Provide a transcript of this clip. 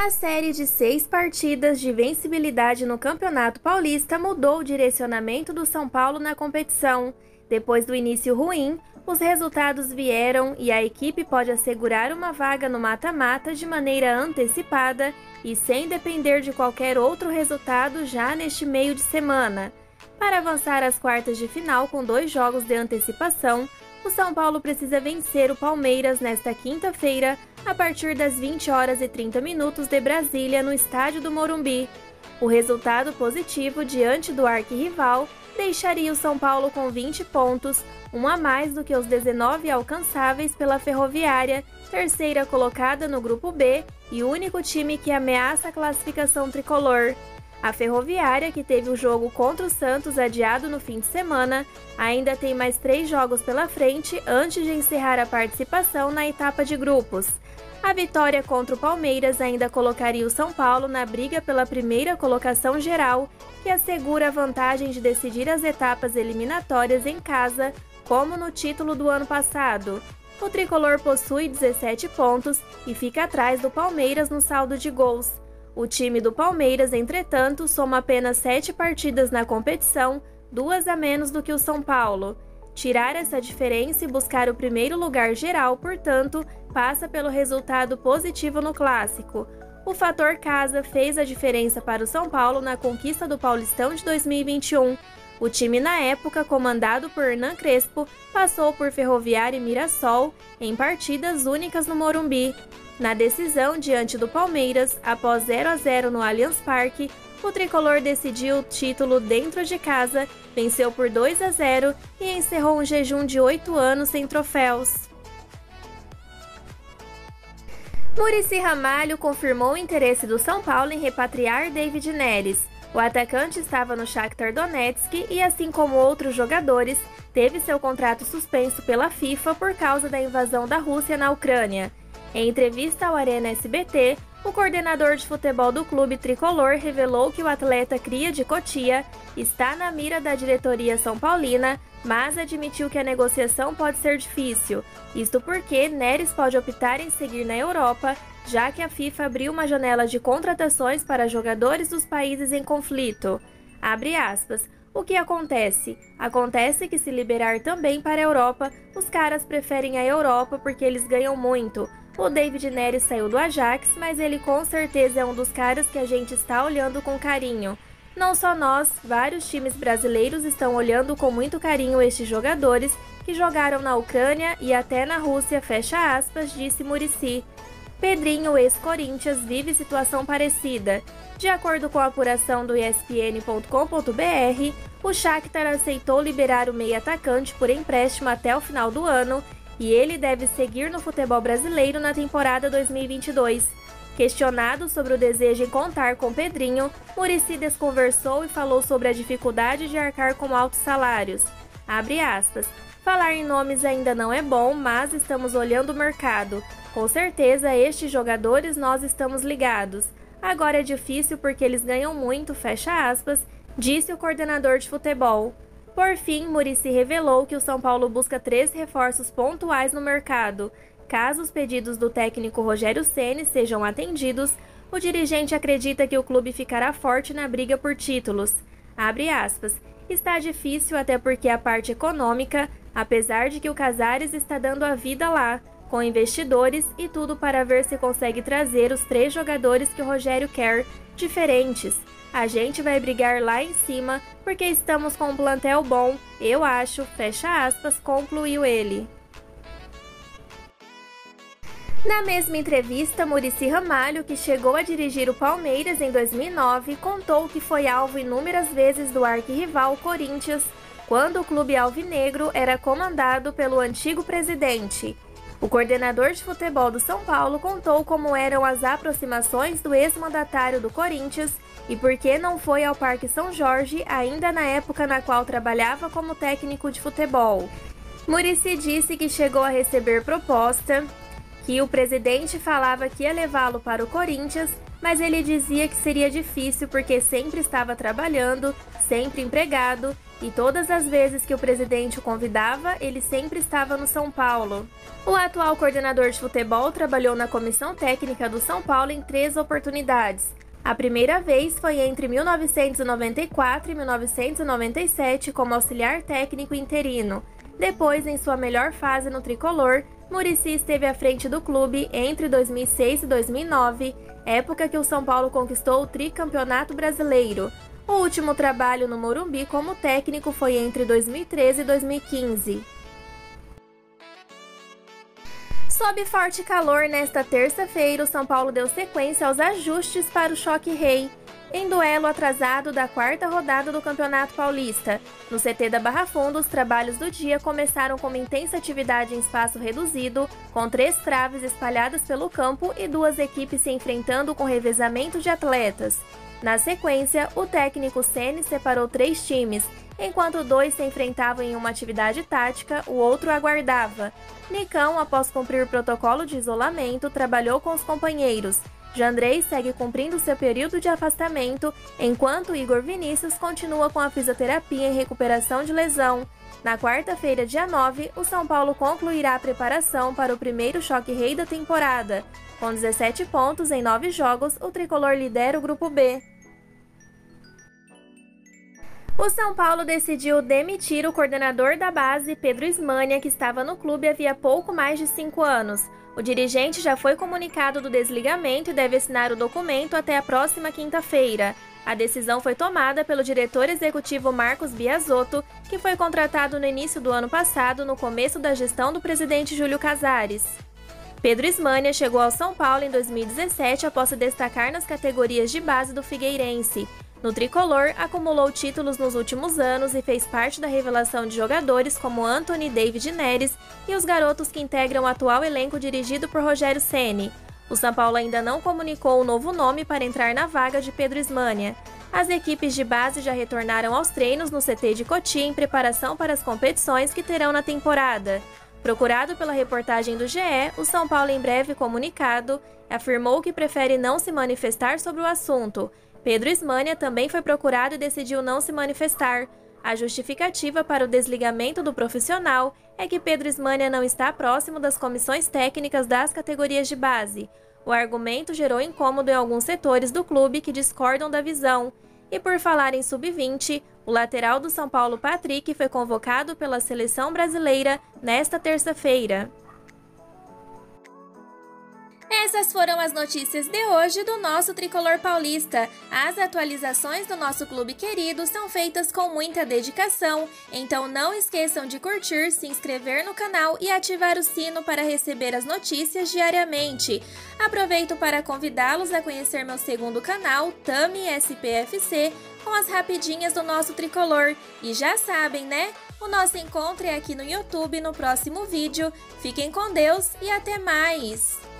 A série de 6 partidas de vencibilidade no Campeonato Paulista mudou o direcionamento do São Paulo na competição. Depois do início ruim, os resultados vieram e a equipe pode assegurar uma vaga no mata-mata de maneira antecipada e sem depender de qualquer outro resultado já neste meio de semana. Para avançar às quartas de final com 2 jogos de antecipação, o São Paulo precisa vencer o Palmeiras nesta quinta-feira, a partir das 20h30 de Brasília, no estádio do Morumbi. O resultado positivo diante do arquirrival deixaria o São Paulo com 20 pontos, um a mais do que os 19 alcançáveis pela Ferroviária, terceira colocada no Grupo B e único time que ameaça a classificação tricolor. A Ferroviária, que teve o jogo contra o Santos adiado no fim de semana, ainda tem mais 3 jogos pela frente antes de encerrar a participação na etapa de grupos. A vitória contra o Palmeiras ainda colocaria o São Paulo na briga pela primeira colocação geral, que assegura a vantagem de decidir as etapas eliminatórias em casa, como no título do ano passado. O tricolor possui 17 pontos e fica atrás do Palmeiras no saldo de gols. O time do Palmeiras, entretanto, soma apenas 7 partidas na competição, 2 a menos do que o São Paulo. Tirar essa diferença e buscar o primeiro lugar geral, portanto, passa pelo resultado positivo no clássico. O fator casa fez a diferença para o São Paulo na conquista do Paulistão de 2021. O time, na época, comandado por Hernan Crespo, passou por Ferroviária e Mirassol em partidas únicas no Morumbi. Na decisão diante do Palmeiras, após 0 a 0 no Allianz Parque, o tricolor decidiu o título dentro de casa, venceu por 2 a 0 e encerrou um jejum de 8 anos sem troféus. Muricy Ramalho confirmou o interesse do São Paulo em repatriar David Neres. O atacante estava no Shakhtar Donetsk e, assim como outros jogadores, teve seu contrato suspenso pela FIFA por causa da invasão da Rússia na Ucrânia. Em entrevista ao Arena SBT, o coordenador de futebol do clube tricolor revelou que o atleta cria de Cotia está na mira da diretoria são paulina, mas admitiu que a negociação pode ser difícil. Isto porque Neres pode optar em seguir na Europa, já que a FIFA abriu uma janela de contratações para jogadores dos países em conflito. Abre aspas. O que acontece? Acontece que se liberar também para a Europa, os caras preferem a Europa porque eles ganham muito. O David Neres saiu do Ajax, mas ele com certeza é um dos caras que a gente está olhando com carinho. Não só nós, vários times brasileiros estão olhando com muito carinho estes jogadores que jogaram na Ucrânia e até na Rússia, fecha aspas, disse Muricy. Pedrinho, ex-Corinthians, vive situação parecida. De acordo com a apuração do ESPN.com.br, o Shakhtar aceitou liberar o meio-atacante por empréstimo até o final do ano e ele deve seguir no futebol brasileiro na temporada 2022. Questionado sobre o desejo em contar com Pedrinho, Muricy desconversou e falou sobre a dificuldade de arcar com altos salários. Abre aspas. Falar em nomes ainda não é bom, mas estamos olhando o mercado. Com certeza, estes jogadores nós estamos ligados. Agora é difícil porque eles ganham muito, fecha aspas, disse o coordenador de futebol. Por fim, Muricy revelou que o São Paulo busca 3 reforços pontuais no mercado. Caso os pedidos do técnico Rogério Ceni sejam atendidos, o dirigente acredita que o clube ficará forte na briga por títulos. Abre aspas. Está difícil até porque a parte econômica, apesar de que o Casares está dando a vida lá, com investidores e tudo para ver se consegue trazer os 3 jogadores que o Rogério quer, diferentes. A gente vai brigar lá em cima porque estamos com um plantel bom, eu acho, fecha aspas, concluiu ele. Na mesma entrevista, Muricy Ramalho, que chegou a dirigir o Palmeiras em 2009, contou que foi alvo inúmeras vezes do arquirrival Corinthians, quando o clube alvinegro era comandado pelo antigo presidente. O coordenador de futebol do São Paulo contou como eram as aproximações do ex-mandatário do Corinthians e por que não foi ao Parque São Jorge ainda na época na qual trabalhava como técnico de futebol. Muricy disse que chegou a receber proposta que o presidente falava que ia levá-lo para o Corinthians, mas ele dizia que seria difícil porque sempre estava trabalhando, sempre empregado, e todas as vezes que o presidente o convidava, ele sempre estava no São Paulo. O atual coordenador de futebol trabalhou na comissão técnica do São Paulo em 3 oportunidades. A primeira vez foi entre 1994 e 1997 como auxiliar técnico interino. Depois, em sua melhor fase no tricolor, Muricy esteve à frente do clube entre 2006 e 2009, época que o São Paulo conquistou o tricampeonato brasileiro. O último trabalho no Morumbi como técnico foi entre 2013 e 2015. Sob forte calor, nesta terça-feira, o São Paulo deu sequência aos ajustes para o Choque Rei, em duelo atrasado da 4ª rodada do Campeonato Paulista. No CT da Barra Funda, os trabalhos do dia começaram com uma intensa atividade em espaço reduzido, com 3 traves espalhadas pelo campo e 2 equipes se enfrentando com revezamento de atletas. Na sequência, o técnico Ceni separou 3 times. Enquanto 2 se enfrentavam em uma atividade tática, o outro aguardava. Nicão, após cumprir o protocolo de isolamento, trabalhou com os companheiros. Jandrei segue cumprindo seu período de afastamento, enquanto Igor Vinícius continua com a fisioterapia em recuperação de lesão. Na quarta-feira, dia 9, o São Paulo concluirá a preparação para o primeiro Choque Rei da temporada. Com 17 pontos em 9 jogos, o tricolor lidera o Grupo B. O São Paulo decidiu demitir o coordenador da base, Pedro Ismânia, que estava no clube havia pouco mais de 5 anos. O dirigente já foi comunicado do desligamento e deve assinar o documento até a próxima quinta-feira. A decisão foi tomada pelo diretor executivo Marcos Biasotto, que foi contratado no início do ano passado, no começo da gestão do presidente Júlio Casares. Pedro Ismânia chegou ao São Paulo em 2017 após se destacar nas categorias de base do Figueirense. No tricolor, acumulou títulos nos últimos anos e fez parte da revelação de jogadores como Anthony David Neres e os garotos que integram o atual elenco dirigido por Rogério Ceni. O São Paulo ainda não comunicou o novo nome para entrar na vaga de Pedro Ismânia. As equipes de base já retornaram aos treinos no CT de Cotia em preparação para as competições que terão na temporada. Procurado pela reportagem do GE, o São Paulo, em breve comunicado, afirmou que prefere não se manifestar sobre o assunto. Pedro Ismânia também foi procurado e decidiu não se manifestar. A justificativa para o desligamento do profissional é que Pedro Ismânia não está próximo das comissões técnicas das categorias de base. O argumento gerou incômodo em alguns setores do clube que discordam da visão. E por falar em sub-20, o lateral do São Paulo, Patrick, foi convocado pela seleção brasileira nesta terça-feira. Essas foram as notícias de hoje do nosso Tricolor Paulista. As atualizações do nosso clube querido são feitas com muita dedicação, então não esqueçam de curtir, se inscrever no canal e ativar o sino para receber as notícias diariamente. Aproveito para convidá-los a conhecer meu segundo canal, Tami SPFC, com as rapidinhas do nosso Tricolor. E já sabem, né? O nosso encontro é aqui no YouTube no próximo vídeo. Fiquem com Deus e até mais!